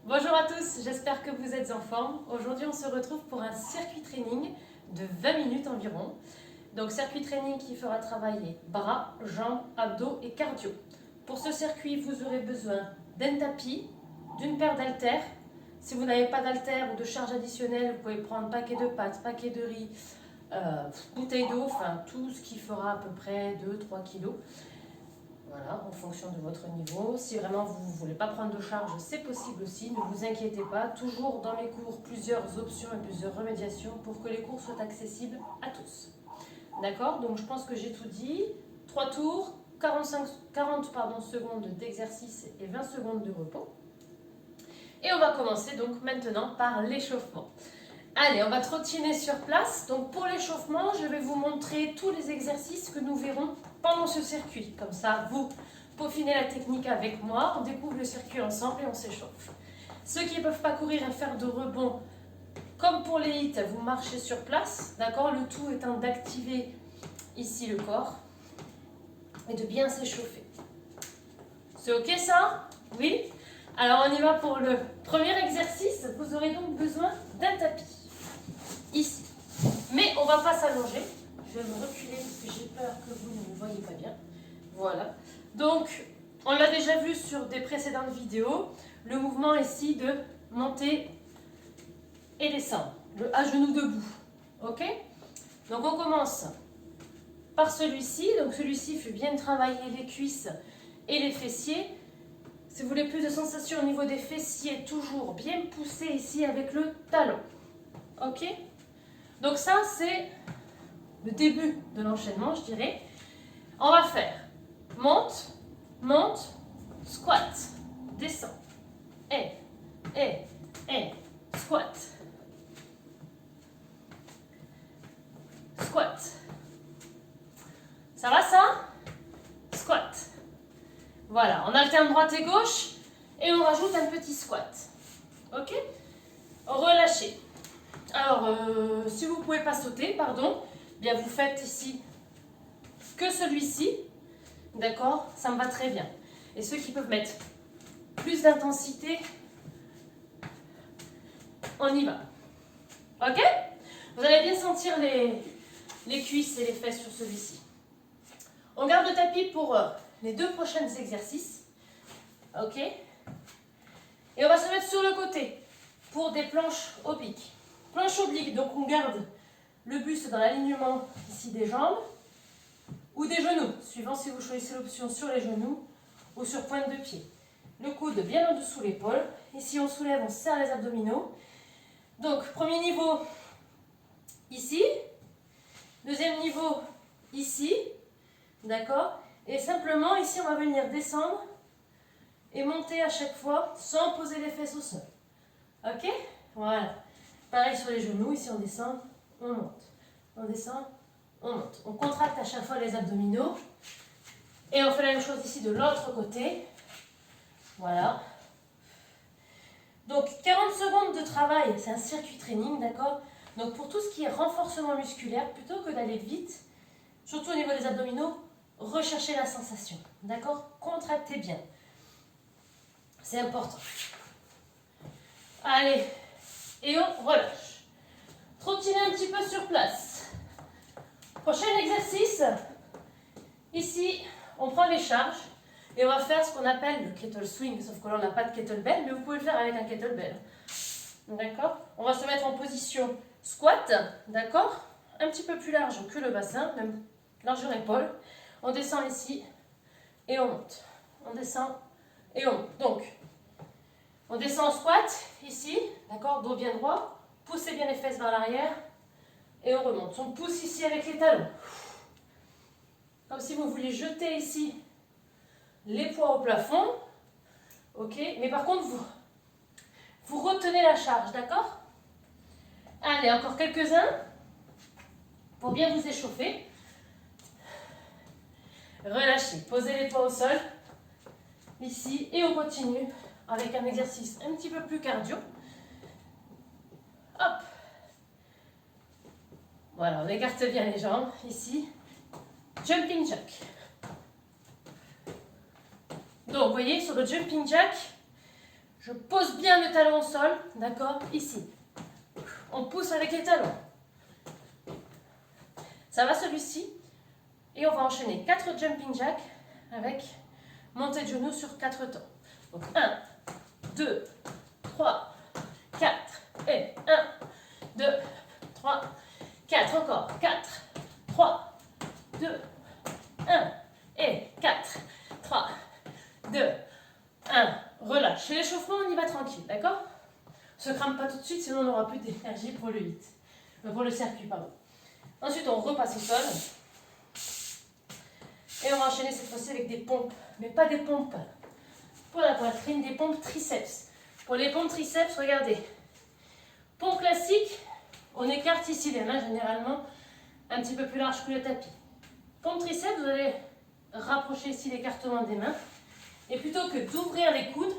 Bonjour à tous, j'espère que vous êtes en forme. Aujourd'hui, on se retrouve pour un circuit training de 20 minutes environ. Donc, circuit training qui fera travailler bras, jambes, abdos et cardio. Pour ce circuit, vous aurez besoin d'un tapis, d'une paire d'haltères. Si vous n'avez pas d'haltères ou de charge additionnelle, vous pouvez prendre paquet de pâtes, paquet de riz, bouteille d'eau, enfin tout ce qui fera à peu près 2-3 kilos. Voilà, en fonction de votre niveau. Si vraiment vous ne voulez pas prendre de charge, c'est possible aussi. Ne vous inquiétez pas. Toujours dans mes cours, plusieurs options et plusieurs remédiations pour que les cours soient accessibles à tous. D'accord? Donc je pense que j'ai tout dit. 3 tours, 40 secondes d'exercice et 20 secondes de repos. Et on va commencer donc maintenant par l'échauffement. Allez, on va trottiner sur place. Donc pour l'échauffement, je vais vous montrer tous les exercices que nous verrons pendant ce circuit. Comme ça, vous peaufinez la technique avec moi, on découvre le circuit ensemble et on s'échauffe. Ceux qui ne peuvent pas courir et faire de rebond, comme pour les hits, vous marchez sur place. D'accord? Le tout étant d'activer ici le corps et de bien s'échauffer. C'est ok ça? Oui? Alors on y va pour le premier exercice. Vous aurez donc besoin d'un tapis. Ici. Mais on ne va pas s'allonger. Je vais me reculer parce que j'ai peur que vous ne me voyez pas bien. Voilà. Donc, on l'a déjà vu sur des précédentes vidéos. Le mouvement ici de monter et descendre. Le à genoux debout. Ok? Donc, on commence par celui-ci. Donc, celui-ci fait bien travailler les cuisses et les fessiers. Si vous voulez plus de sensations au niveau des fessiers, toujours bien pousser ici avec le talon. Ok? Donc ça, c'est le début de l'enchaînement, je dirais. On va faire monte, monte, squat, descend, et, squat, squat. Ça va ça? Squat. Voilà, on alterne droite et gauche et on rajoute un petit squat. Ok? Relâchez. Alors, si vous ne pouvez pas sauter, pardon, bien vous faites ici que celui-ci, d'accord? Ça me va très bien. Et ceux qui peuvent mettre plus d'intensité, on y va. Ok? Vous allez bien sentir les cuisses et les fesses sur celui-ci. On garde le tapis pour les 2 prochains exercices. Ok? Et on va se mettre sur le côté pour des planches obliques. Planche oblique, donc on garde le buste dans l'alignement ici des jambes ou des genoux, suivant si vous choisissez l'option sur les genoux ou sur pointe de pied. Le coude bien en dessous l'épaule. Ici on soulève, on serre les abdominaux. Donc premier niveau ici, deuxième niveau ici, d'accord? Et simplement ici on va venir descendre et monter à chaque fois sans poser les fesses au sol. Ok? Voilà. Pareil sur les genoux, ici on descend, on monte. On descend, on monte. On contracte à chaque fois les abdominaux. Et on fait la même chose ici de l'autre côté. Voilà. Donc 40 secondes de travail, c'est un circuit training, d'accord? Donc pour tout ce qui est renforcement musculaire, plutôt que d'aller vite, surtout au niveau des abdominaux, recherchez la sensation, d'accord? Contractez bien. C'est important. Allez. Et on relâche. Trottiner un petit peu sur place. Prochain exercice. Ici, on prend les charges et on va faire ce qu'on appelle le kettle swing. Sauf que là, on n'a pas de kettlebell, mais vous pouvez le faire avec un kettlebell. D'accord? On va se mettre en position squat. D'accord? Un petit peu plus large que le bassin, même largeur épaule. On descend ici et on monte. On descend et on monte. Donc, on descend en squat, ici, d'accord, dos bien droit, poussez bien les fesses vers l'arrière, et on remonte. On pousse ici avec les talons. Comme si vous vouliez jeter ici les poids au plafond, ok, mais par contre, vous retenez la charge, d'accord? Allez, encore quelques-uns, pour bien vous échauffer. Relâchez, posez les poids au sol, ici, et on continue avec un exercice un petit peu plus cardio. Hop. Voilà, on écarte bien les jambes, ici. Jumping jack. Donc, vous voyez, sur le jumping jack, Je pose bien le talon au sol, d'accord, ici. On pousse avec les talons. Ça va celui-ci. Et on va enchaîner 4 jumping jacks avec montée de genoux sur 4 temps. Donc 1, 2, 3, 4 et 1, 2, 3, 4. Encore 4, 3, 2, 1 et 4, 3, 2, 1. Relâche. Chez l'échauffement, on y va tranquille, d'accord? On ne se crame pas tout de suite, sinon on n'aura plus d'énergie pour le hit. Pour le circuit, pardon. Ensuite, on repasse au sol. Et on va enchaîner cette fois-ci avec des pompes. Mais pas des pompes pour la poitrine, des pompes triceps. Pour les pompes triceps, regardez. Pompe classique, on écarte ici les mains généralement un petit peu plus large que le tapis. Pompe triceps, vous allez rapprocher ici l'écartement des mains. Et plutôt que d'ouvrir les coudes,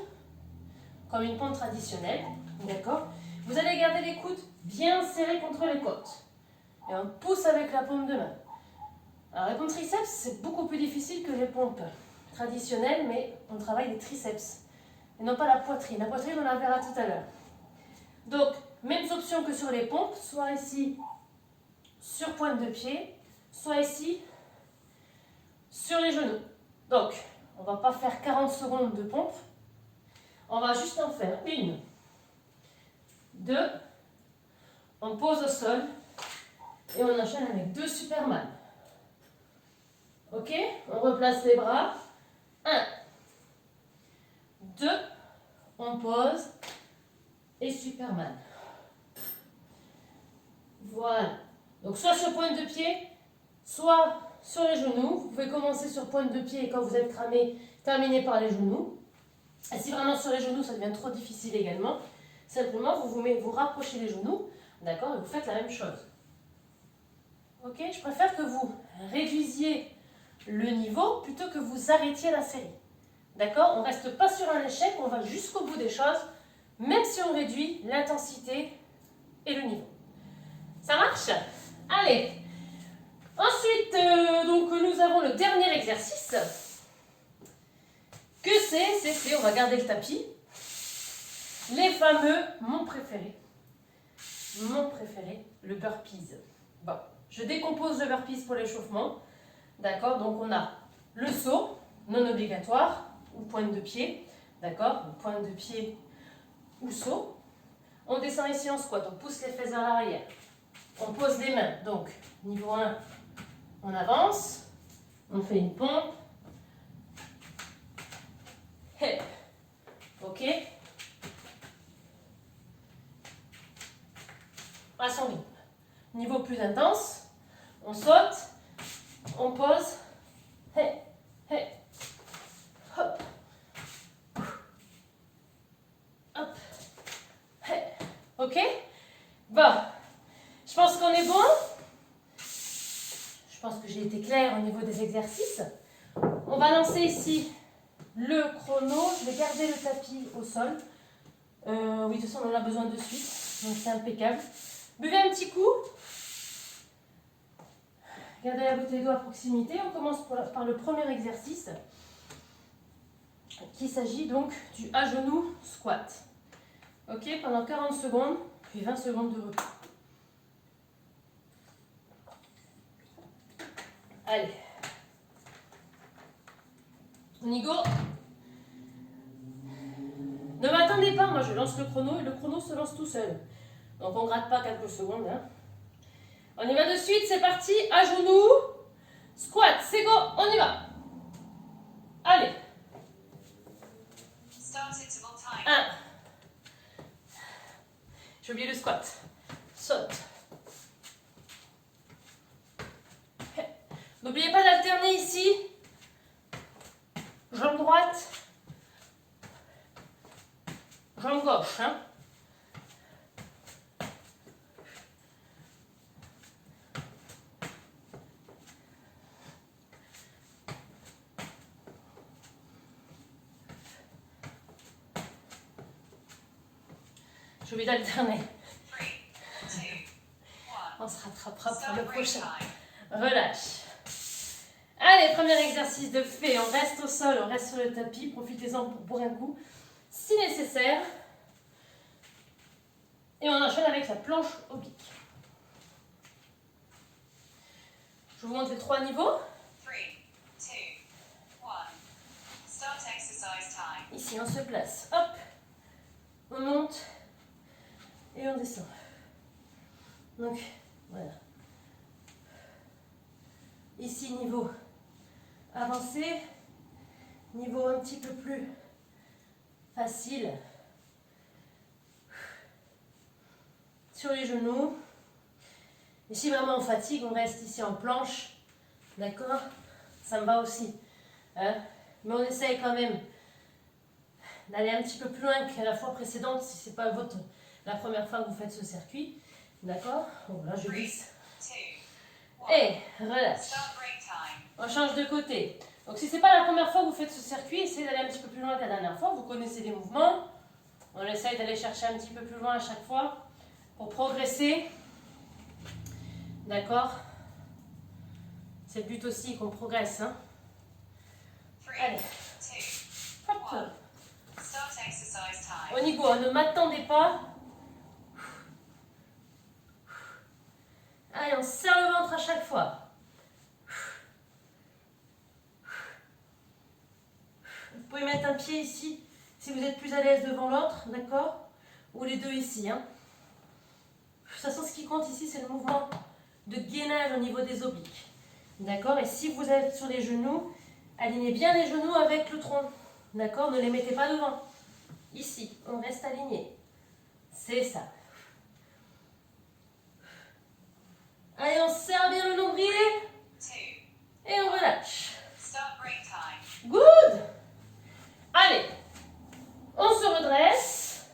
comme une pompe traditionnelle, d'accord, vous allez garder les coudes bien serrés contre les côtes. Et on pousse avec la paume de main. Alors les pompes triceps, c'est beaucoup plus difficile que les pompes traditionnelles, mais on travaille les triceps. Et non pas la poitrine. La poitrine, on la verra tout à l'heure. Donc, mêmes options que sur les pompes, soit ici sur pointe de pied, soit ici sur les genoux. Donc, on ne va pas faire 40 secondes de pompe. On va juste en faire 1, 2, on pose au sol et on enchaîne avec 2 Superman. Ok? On replace les bras. 1, 2, on pose et Superman. Voilà. Donc soit sur pointe de pied, soit sur les genoux. Vous pouvez commencer sur pointe de pied et quand vous êtes cramé, terminer par les genoux. Et si vraiment sur les genoux, ça devient trop difficile également, simplement vous rapprochez les genoux, d'accord, et vous faites la même chose. Ok? Je préfère que vous réduisiez le niveau plutôt que vous arrêtiez la série. D'accord? On ne reste pas sur un échec, on va jusqu'au bout des choses, même si on réduit l'intensité et le niveau. Ça marche? Allez. Ensuite, donc, nous avons le dernier exercice. Que c'est, on va garder le tapis. Les fameux, mon préféré, le burpees. Bon, je décompose le burpees pour l'échauffement. D'accord? Donc on a le saut, non obligatoire, ou pointe de pied. D'accord? Pointe de pied ou saut. On descend ici en squat, on pousse les fesses vers l'arrière. On pose les mains. Donc, niveau 1, on avance. On fait une pompe. Hip. Ok? À son rythme. Niveau plus intense, on saute, on pose. Hip. Hip. Hop. Hop. Hip. Ok? Bon. Je pense qu'on est bon. Je pense que j'ai été claire au niveau des exercices. On va lancer ici le chrono. Je vais garder le tapis au sol. Oui, de toute façon, on en a besoin de suite. Donc, c'est impeccable. Buvez un petit coup. Gardez la bouteille d'eau à proximité. On commence par le premier exercice, qui s'agit donc du à genoux squat. Ok, pendant 40 secondes, puis 20 secondes de repos. Allez. On y go. Ne m'attendez pas, moi je lance le chrono et le chrono se lance tout seul. Donc on ne gratte pas quelques secondes. Hein. On y va de suite, c'est parti. À genoux. Squat, c'est go, on y va. Allez. 1. J'ai oublié le squat. Saute. N'oubliez pas d'alterner ici. Jambe droite. Jambe gauche. Hein. J'ai oublié d'alterner. On se rattrapera pour le prochain. Relâche. Allez, premier exercice de fait. On reste au sol, on reste sur le tapis. Profitez-en pour boire un coup. si nécessaire. Et on enchaîne avec la planche oblique. Je vous montre les 3 niveaux. 3, 2, 1. Start exercise time. Ici, on se place. Hop. On monte. Et on descend. Donc, voilà. Ici, niveau avancé. Niveau un petit peu plus facile. Sur les genoux. Et si vraiment on fatigue, on reste ici en planche. D'accord? Ça me va aussi. Hein? Mais on essaye quand même d'aller un petit peu plus loin que la fois précédente si ce n'est pas la première fois que vous faites ce circuit. D'accord? Bon, là, je glisse. 2, 1. Et relâche. Start break time. On change de côté. Donc, si ce n'est pas la première fois que vous faites ce circuit, essayez d'aller un petit peu plus loin que la dernière fois. Vous connaissez les mouvements. On essaye d'aller chercher un petit peu plus loin à chaque fois pour progresser. D'accord? C'est le but aussi qu'on progresse. Hein? 3, Allez. 2, Hop. 1. Start exercise time. Au niveau, ne m'attendez pas. Allez, on serre le ventre à chaque fois. Vous pouvez mettre un pied ici si vous êtes plus à l'aise devant l'autre, d'accord? Ou les deux ici. Hein. De toute façon, ce qui compte ici, c'est le mouvement de gainage au niveau des obliques. D'accord? Et si vous êtes sur les genoux, alignez bien les genoux avec le tronc. D'accord? Ne les mettez pas devant. Ici, on reste aligné. C'est ça. Allez, on serre bien le nombril 2. et on relâche. Start break time. Good! Allez, on se redresse.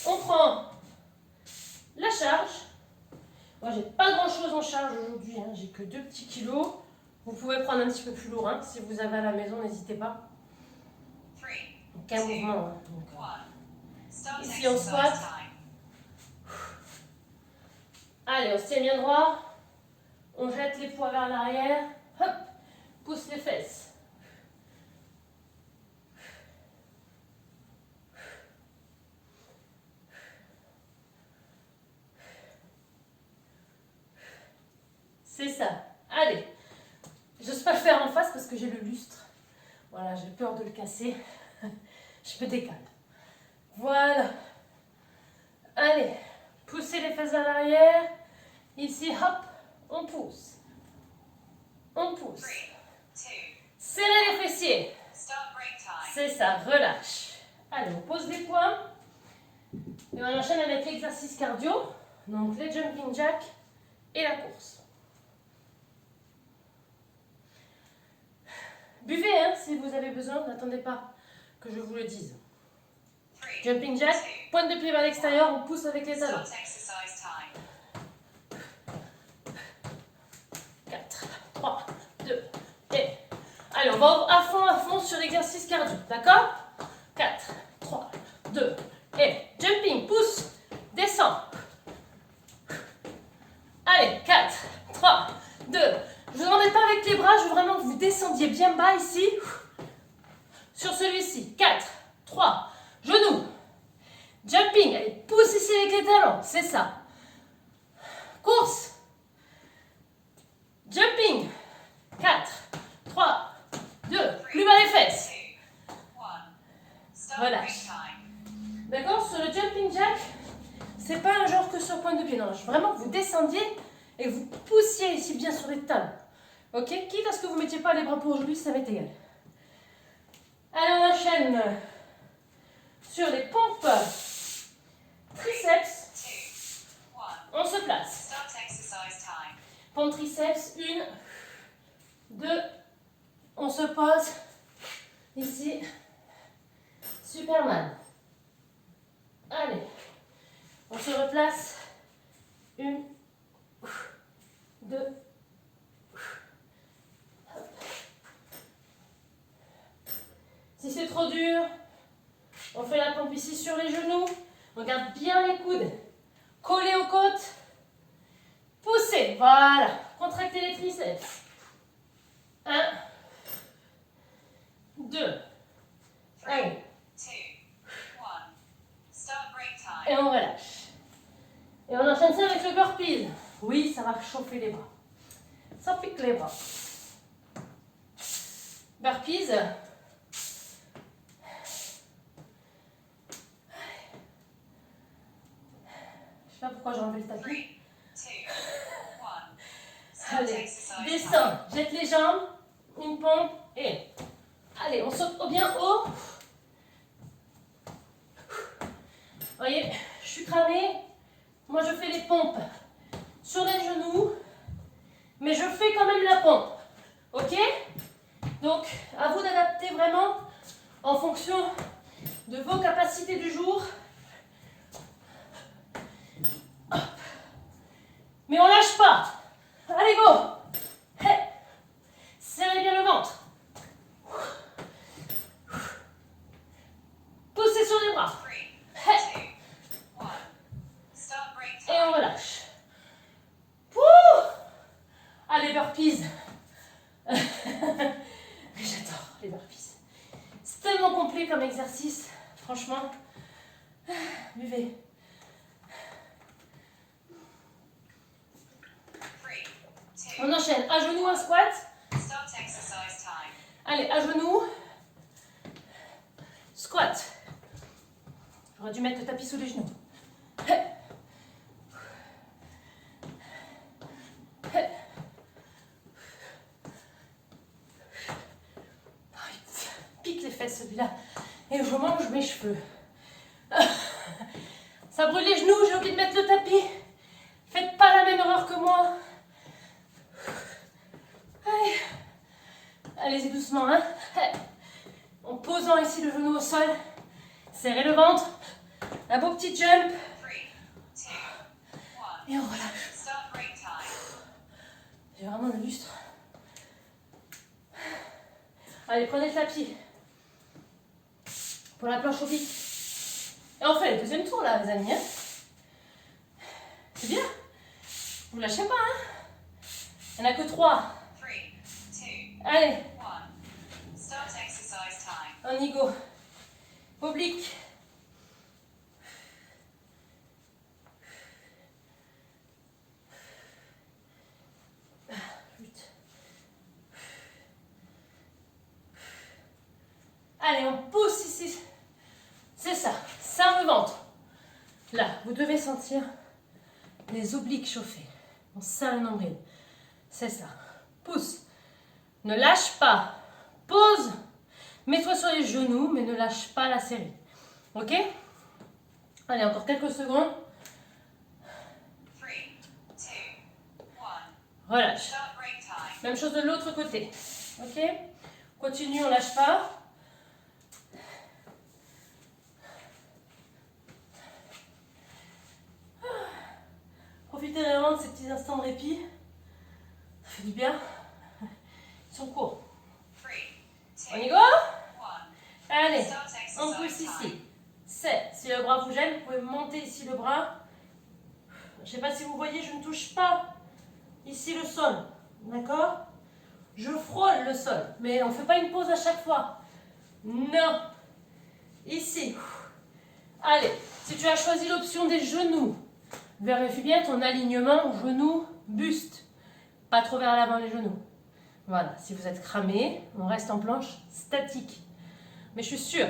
On prend la charge. Moi, j'ai pas grand chose en charge aujourd'hui. Hein. J'ai que 2 petits kilos. Vous pouvez prendre un petit peu plus lourd. Hein. Si vous avez à la maison, n'hésitez pas. 3, Aucun mouvement. Hein. Donc, 1. Start Ici, on exercise squat. time. allez, on se tient bien droit. On jette les poids vers l'arrière. Hop, pousse les fesses. C'est ça. Allez. J'ose pas le faire en face parce que j'ai le lustre. Voilà, j'ai peur de le casser. Je me décale. Voilà. Allez. Poussez les fesses vers l'arrière. Ici, hop, on pousse. On pousse. 3, 2. Serrez les fessiers. Start break time. C'est ça, relâche. Allez, on pose les poings. Et on enchaîne avec l'exercice cardio. Donc les jumping jacks et la course. Buvez hein, si vous avez besoin, n'attendez pas que je vous le dise. 3, Jumping jack, pointe de pied vers l'extérieur, on pousse avec les talons. Start exercise time. 4, 3, 2, et... Allez, on va à fond sur l'exercice cardio, d'accord? 4, 3, 2, et... Jumping, pousse, descend. Allez, 4, 3, 2... Je ne vous demande pas avec les bras, je veux vraiment que vous descendiez bien bas ici. Sur celui-ci. 4, 3, genoux. Jumping, allez, pousse ici avec les talons, c'est ça. Course. Jumping. 4, 3, 2, plus bas les fesses. 2, 1. Start Relâche. break time. D'accord? Sur le jumping jack, c'est pas un genre que sur pointe de pied. Non, je veux vraiment que vous descendiez et que vous poussiez ici bien sur les talons. Ok? Quitte à ce que vous ne mettiez pas les bras pour aujourd'hui, ça m'est égal. Allez, on enchaîne sur les pompes triceps. 2, 1. On se place. Start exercise time. Pompe triceps, 1, 2. On se pose. Ici. Superman. Allez. On se replace. 1, 2. Si c'est trop dur, on fait la pompe ici sur les genoux. On garde bien les coudes collés aux côtes. Poussez, voilà. Contractez les triceps. 1, 2. 3, Allez. 2, Et on relâche. Et on enchaîne ça avec le burpee. Oui, ça va chauffer les bras. Ça pique les bras. Burpees. Je sais pas pourquoi j'ai enlevé le tapis. 3, 2, 1. Start Allez, exercise time. descends, jette les jambes, une pompe et... Allez, on saute bien haut. Voyez, je suis cramée. Moi, je fais les pompes sur les genoux, mais je fais quand même la pompe. Ok? Donc, à vous d'adapter vraiment en fonction de vos capacités du jour. Hop. Mais on lâche pas. Allez, go! Hey. Serrez bien le ventre. Poussez sur les bras. 3, Hey. 2, 1. Start break Et on time. relâche. Pouh. Allez, burpees. J'adore les burpees. C'est tellement complet comme exercice. Franchement. Buvez. 3, 2, On enchaîne. À genoux, un squat. start exercise time. Allez, à genoux. Squat. J'aurais dû mettre le tapis sous les genoux. Pique les fesses celui-là. Et je mange mes cheveux. Ça brûle les genoux, j'ai oublié de mettre le tapis. Faites pas la même erreur que moi. Allez. Allez-y doucement, hein. En posant ici le genou au sol. Serrez le ventre. Un beau petit jump. 3, 2, 1. Et on relâche. Start break time. J'ai vraiment le lustre. Allez, prenez le tapis. Pour la planche au pic. Et on fait le deuxième tour là, les amis. Hein. C'est bien. Vous lâchez pas, hein. Il n'y en a que 3. 3, 2, Allez, 1. Start exercise time. on y go. Oblique. Lutte. Allez, on pousse ici. C'est ça. Serre le ventre. Là, vous devez sentir les obliques chauffer. On serre le nombril. C'est ça. Pousse. Ne lâche pas. Pose. Mets-toi sur les genoux, mais ne lâche pas la série. Ok? Allez, encore quelques secondes. 3, 2, 1. Relâche. Start break time. Même chose de l'autre côté. Ok? Continue, on lâche pas. Profitez vraiment de ces petits instants de répit. Ça fait du bien. Ils sont courts. 3, On y 2, go? 1. Allez, Start on pousse exercise time. ici. 7. Si le bras vous gêne, vous pouvez monter ici le bras. Je ne sais pas si vous voyez, je ne touche pas ici le sol. D'accord? Je frôle le sol. Mais on ne fait pas une pause à chaque fois. Non. Ici. Allez, si tu as choisi l'option des genoux, vérifie bien ton alignement genou-buste. Pas trop vers l'avant les genoux. Voilà, si vous êtes cramé, on reste en planche statique. Mais je suis sûre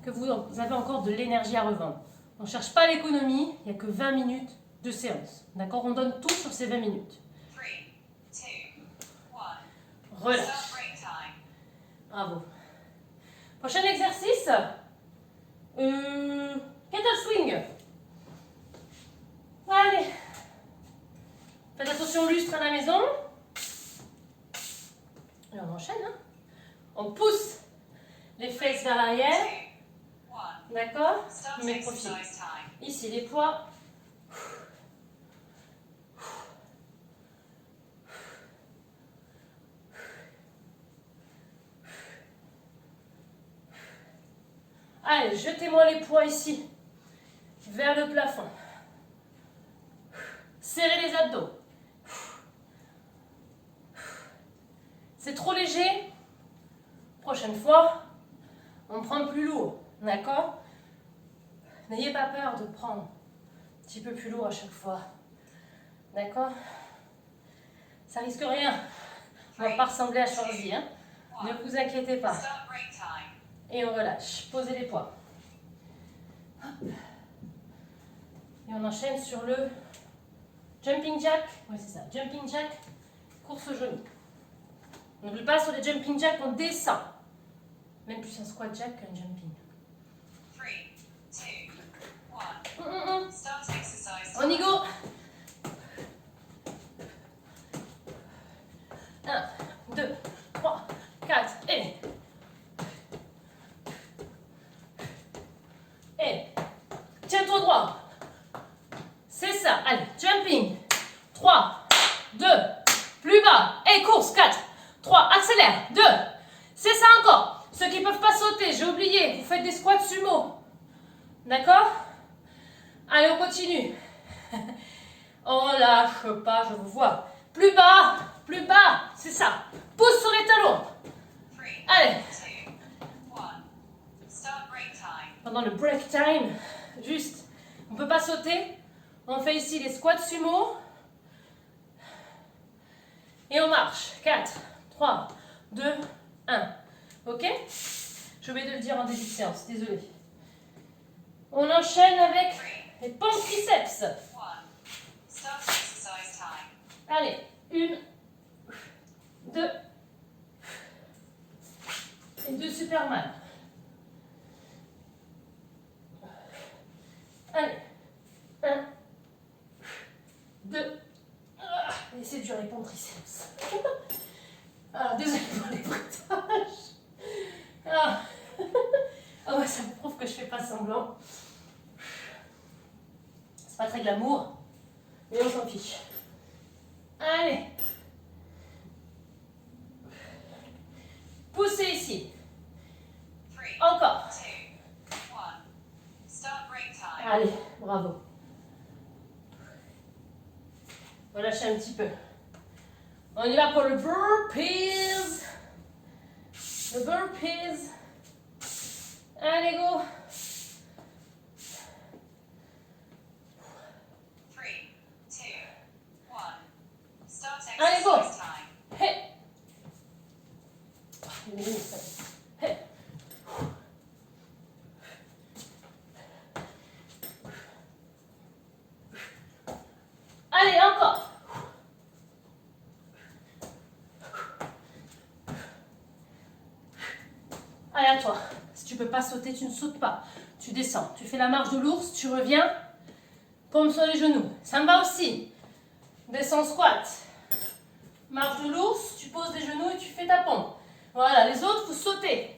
que vous avez encore de l'énergie à revendre. On ne cherche pas l'économie, il n'y a que 20 minutes de séance. D'accord? On donne tout sur ces 20 minutes. 3, 2, 1. Relâche. Start break time. Bravo. Prochain exercice. Kettle swing. Allez. Faites attention au lustre à la maison. Et on enchaîne. Hein. On pousse les fesses vers l'arrière. 2, 1. D'accord? Start Mais profite. exercise time. Ici, les poids. Allez, jetez-moi les poids ici, vers le plafond. Serrez les abdos. C'est trop léger. Prochaine fois, on prend plus lourd. D'accord? N'ayez pas peur de prendre un petit peu plus lourd à chaque fois. D'accord? Ça risque rien. On ne va pas ressembler à Schwarzy, hein? Ne vous inquiétez pas. Start break time. Et on relâche. Posez les poids. Hop. Et on enchaîne sur le jumping jack. Oui, c'est ça. Jumping jack, course au genou. N'oublie pas, sur les jumping jack, on descend. Même plus un squat jack qu'un jumping. 3, 2, 1. Start exercise. On y go. 1, 2, 3, 4, et... Tiens-toi droit. C'est ça. Allez, jumping. 3, 2, plus bas. Et course. 4, 3, accélère. 2, c'est ça encore. Ceux qui ne peuvent pas sauter, j'ai oublié, vous faites des squats sumo. D'accord? Allez, on continue. On lâche pas, je vous vois. Plus bas, c'est ça. Pousse sur les talons. 3, Allez. 2, 1. Start break time. Pendant le break time, juste, on ne peut pas sauter. On fait ici les squats sumo. Et on marche. 4, 3, 2, 1. Ok? J'ai oublié de le dire en début de séance, désolé. On enchaîne avec les pompes triceps. 1. Start exercise time. Allez, 1, 2 et 2 Superman. Allez, 1, 2. Et c'est dur les pompes triceps. Alors, désolé pour les bruitages. Ah. Ah ouais, ça me prouve que je fais pas semblant. C'est pas très glamour, mais on s'en fiche. Allez. Poussez ici. 3, Encore. 2, 1. Start break time. Allez, bravo. Relâchez un petit peu. On y va pour le burpees. Le burpees. Allez, go. 3, 2, 1. Start Allez, go. exercise time. Hey. Il est où, ça? Hey. Allez, encore. Allez, à toi. Si tu peux pas sauter, tu ne sautes pas. Tu descends. Tu fais la marche de l'ours, tu reviens. Paume sur les genoux. Ça me va aussi. Descends squat. Marche de l'ours, tu poses les genoux et tu fais ta pompe. Voilà, les autres, vous sautez.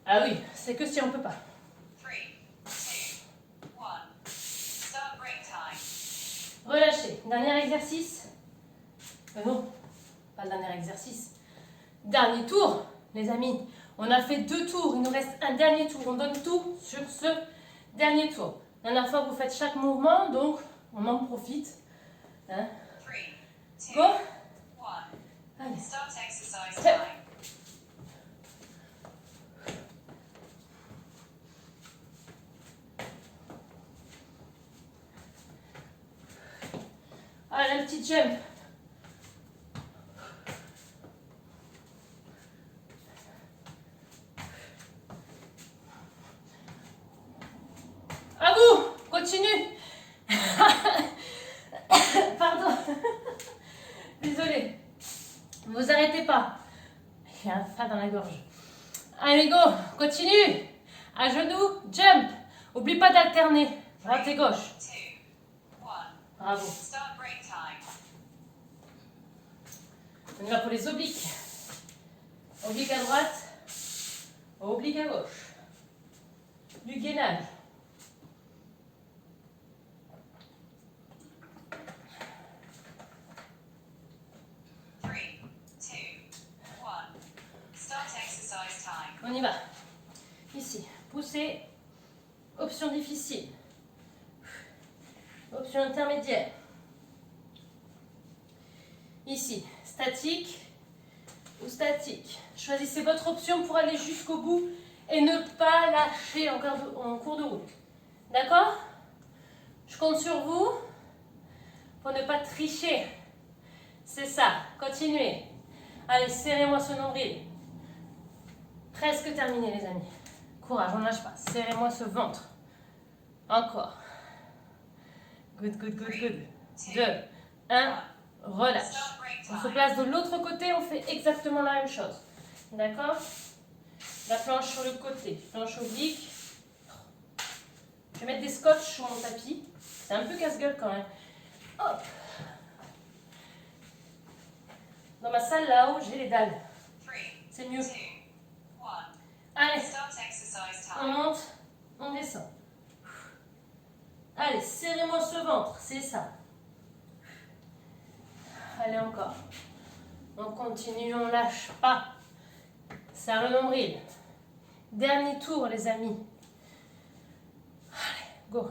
Ah oui, c'est que si on peut pas. 3, 2, 1. Start break time. Relâchez. Dernier exercice. Non, pas le dernier exercice. Dernier tour, les amis. On a fait 2 tours. Il nous reste un dernier tour. On donne tout sur ce dernier tour. La dernière fois, vous faites chaque mouvement, donc on en profite. Hein? 3, 2, Go. 1. Allez. Start exercise Hey. time. Allez, un petit jump. À vous, continue. Pardon. Désolée. Vous arrêtez pas. Il y a un fat dans la gorge. Allez, go. Continue. À genoux, jump. Oublie pas d'alterner. Droite et gauche. 2, 1. Bravo. Start break time. On y va pour les obliques. Oblique à droite. Oblique à gauche. Du gainage. On y va. Ici, poussez. Option difficile. Option intermédiaire. Ici, statique ou statique. Choisissez votre option pour aller jusqu'au bout et ne pas lâcher en cours de route. D'accord? Je compte sur vous pour ne pas tricher. C'est ça. Continuez. Allez, serrez-moi ce nombril. Presque terminé, les amis. Courage, on ne lâche pas. Serrez-moi ce ventre. Encore. Good, good, good, good. 2, 1, relâche. On se place de l'autre côté, on fait exactement la même chose. D'accord? La planche sur le côté, planche oblique. Je vais mettre des scotch sur mon tapis. C'est un peu casse-gueule quand même. Hop. Dans ma salle là-haut, j'ai les dalles. C'est mieux. Allez, on monte, on descend. Allez, serrez-moi ce ventre, c'est ça. Allez, encore. On continue, on lâche pas. Serre le nombril. Dernier tour, les amis. Allez, go.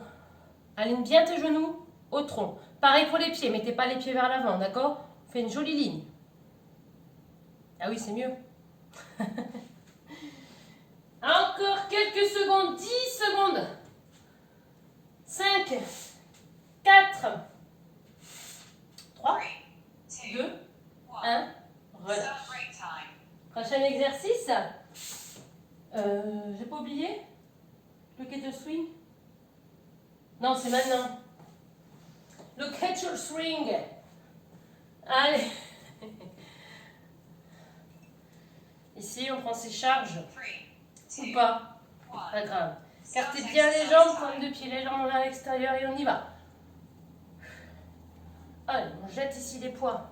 Aligne bien tes genoux au tronc. Pareil pour les pieds, mettez pas les pieds vers l'avant, d'accord? Fais une jolie ligne. Ah oui, c'est mieux. Encore quelques secondes, 10 secondes. 5, 4, 3, 2, 1, relâche. Prochain exercice. J'ai pas oublié? Look at your swing. Non, c'est maintenant. Look at your swing. Allez. Ici, on prend ses charges. Ou pas. Pas grave. Cartez bien les jambes, pointe de pied, les jambes à l'extérieur et on y va. Allez, on jette ici les poids.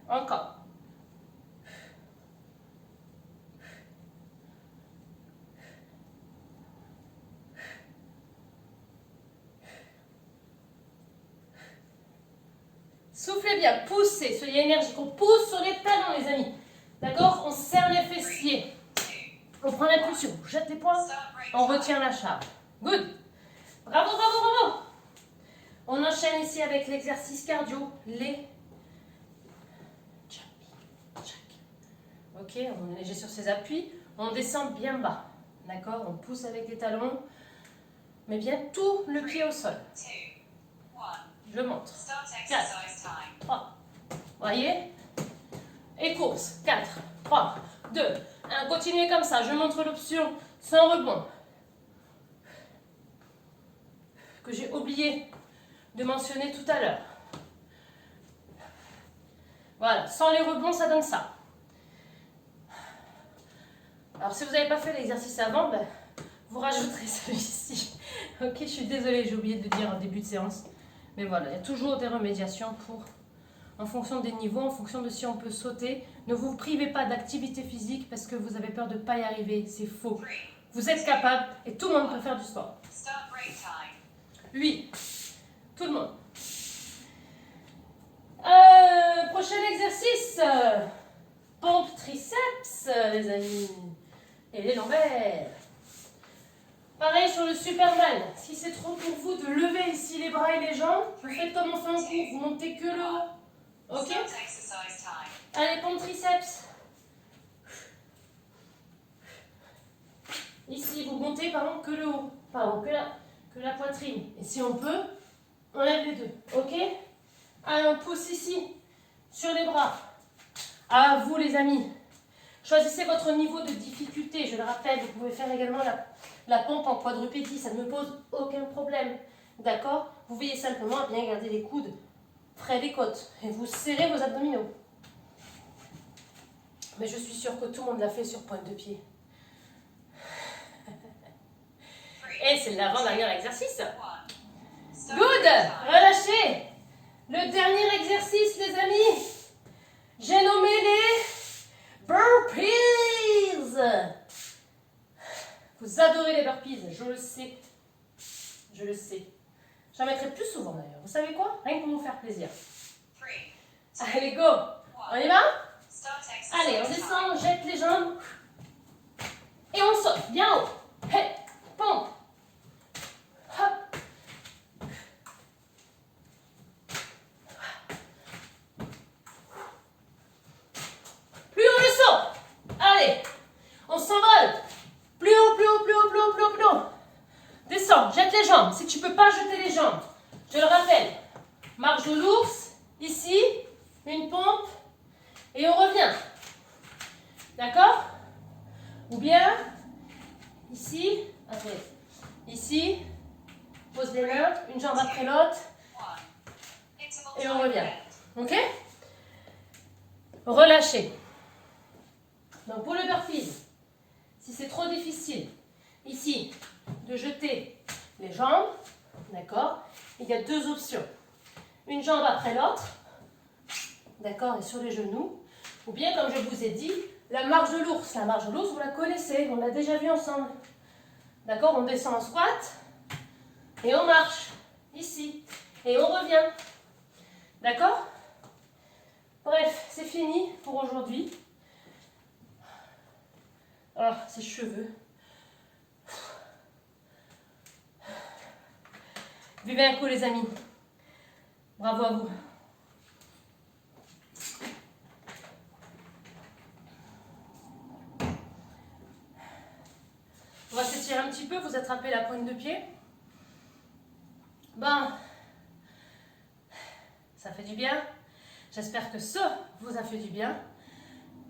Encore. Soufflez bien, poussez, soyez énergique. On pousse sur les talons, les amis. D'accord? On serre les fessiers. On prend l'impulsion, on jette les poids, on retient la charge. Good. Bravo, bravo, bravo. On enchaîne ici avec l'exercice cardio, les jumping jack. Ok, on est léger sur ses appuis. On descend bien bas. D'accord? On pousse avec les talons. Mais bien tout le pied au sol. Je monte. 4, 3. Voyez? Et course. 4, 3, 2, 1. Continuez comme ça. Je montre l'option sans rebond. Que j'ai oublié de mentionner tout à l'heure. Voilà. Sans les rebonds, ça donne ça. Alors, si vous n'avez pas fait l'exercice avant, ben, vous rajouterez celui-ci. Ok, je suis désolée, j'ai oublié de le dire en début de séance. Mais voilà, il y a toujours des remédiations en fonction des niveaux, en fonction de si on peut sauter. Ne vous privez pas d'activité physique parce que vous avez peur de ne pas y arriver. C'est faux. Vous êtes capable et tout le monde peut faire du sport. Oui, tout le monde. Prochain exercice. Pompe triceps, les amis. Et les lombaires. Pareil sur le Superman. Si c'est trop pour vous de lever ici les bras et les jambes, vous faites comme on fait en cours, vous montez que le haut. Ok? Allez, pompe triceps. Ici, vous montez, pardon, que le haut. Pardon, que la poitrine. Et si on peut, on lève les deux. Ok? Allez, on pousse ici, sur les bras. À vous, les amis. Choisissez votre niveau de difficulté. Je le rappelle, vous pouvez faire également la pompe en quadrupédie. Ça ne me pose aucun problème. D'accord? Vous veillez simplement à bien garder les coudes près des côtes. Et vous serrez vos abdominaux. Mais je suis sûre que tout le monde l'a fait sur pointe de pied. Et c'est l'avant-dernier exercice. Good. Relâchez. Le dernier exercice, les amis. J'ai nommé les burpees. Vous adorez les burpees, je le sais. Je le sais. J'en mettrai plus souvent d'ailleurs. Vous savez quoi? Rien que pour vous faire plaisir. Allez, go. On y va? Allez, on descend, on jette les jambes. Et on saute bien haut. Hey, pompe. Hop. Marche de l'ours, ici, une pompe, et on revient. D'accord? Ou bien, ici, attendez, ici, pose les mains, une jambe après l'autre, et on revient. Ok? Relâchez. Donc pour le burpee, si c'est trop difficile, ici, de jeter les jambes, d'accord? Il y a deux options. Une jambe après l'autre, d'accord, et sur les genoux. Ou bien, comme je vous ai dit, la marche de l'ours. La marche de l'ours, vous la connaissez, on l'a déjà vu ensemble. D'accord? On descend en squat et on marche ici. Et on revient. D'accord? Bref, c'est fini pour aujourd'hui. Ah, ces cheveux. Buvez un coup, les amis. Bravo à vous. On va s'étirer un petit peu, vous attrapez la pointe de pied. Bon, ça fait du bien. J'espère que ça vous a fait du bien.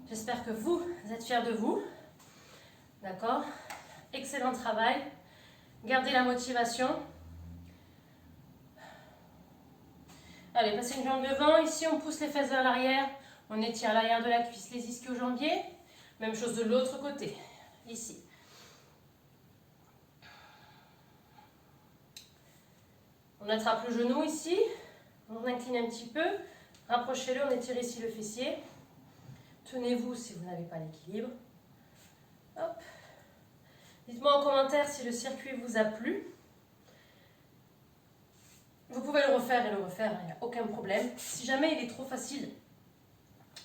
J'espère que vous êtes fiers de vous. D'accord? Excellent travail. Gardez la motivation. Allez, passez une jambe devant. Ici, on pousse les fesses vers l'arrière. On étire l'arrière de la cuisse, les ischio-jambiers. Même chose de l'autre côté. Ici. On attrape le genou ici. On incline un petit peu. Rapprochez-le, on étire ici le fessier. Tenez-vous si vous n'avez pas l'équilibre. Hop. Dites-moi en commentaire si le circuit vous a plu. Vous pouvez le refaire et le refaire, il n'y a aucun problème. Si jamais il est trop facile,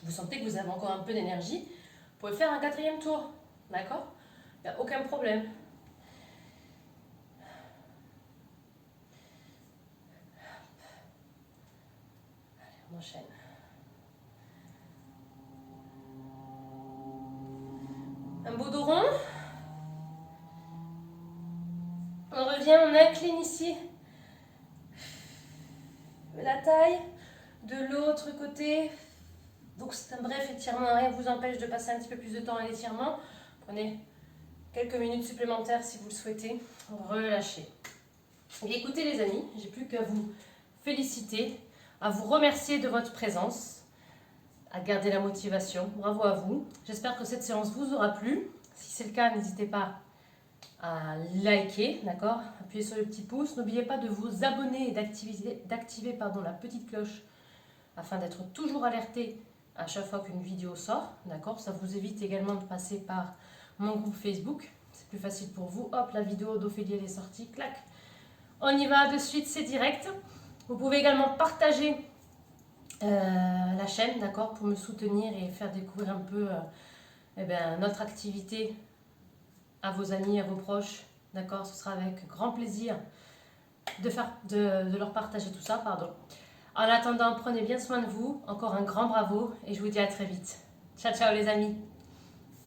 vous sentez que vous avez encore un peu d'énergie, vous pouvez faire un 4e tour. D'accord? Il n'y a aucun problème. Allez, on enchaîne. Un beau dos rond. On revient, on incline ici la taille. De l'autre côté. Donc c'est un bref étirement, rien ne vous empêche de passer un petit peu plus de temps à l'étirement. Prenez quelques minutes supplémentaires si vous le souhaitez. Relâchez. Et écoutez les amis, j'ai plus qu'à vous féliciter, à vous remercier de votre présence, à garder la motivation. Bravo à vous. J'espère que cette séance vous aura plu. Si c'est le cas, n'hésitez pas à liker, d'accord? Appuyez sur le petit pouce. N'oubliez pas de vous abonner et d'activer la petite cloche afin d'être toujours alerté à chaque fois qu'une vidéo sort, d'accord? Ça vous évite également de passer par mon groupe Facebook. C'est plus facile pour vous. Hop, la vidéo d'Ophélie elle est sortie, clac. On y va de suite, c'est direct. Vous pouvez également partager la chaîne, d'accord, pour me soutenir et faire découvrir un peu notre activité à vos amis, à vos proches, d'accord? Ce sera avec grand plaisir de leur partager tout ça, pardon. En attendant, prenez bien soin de vous. Encore un grand bravo et je vous dis à très vite. Ciao, ciao les amis.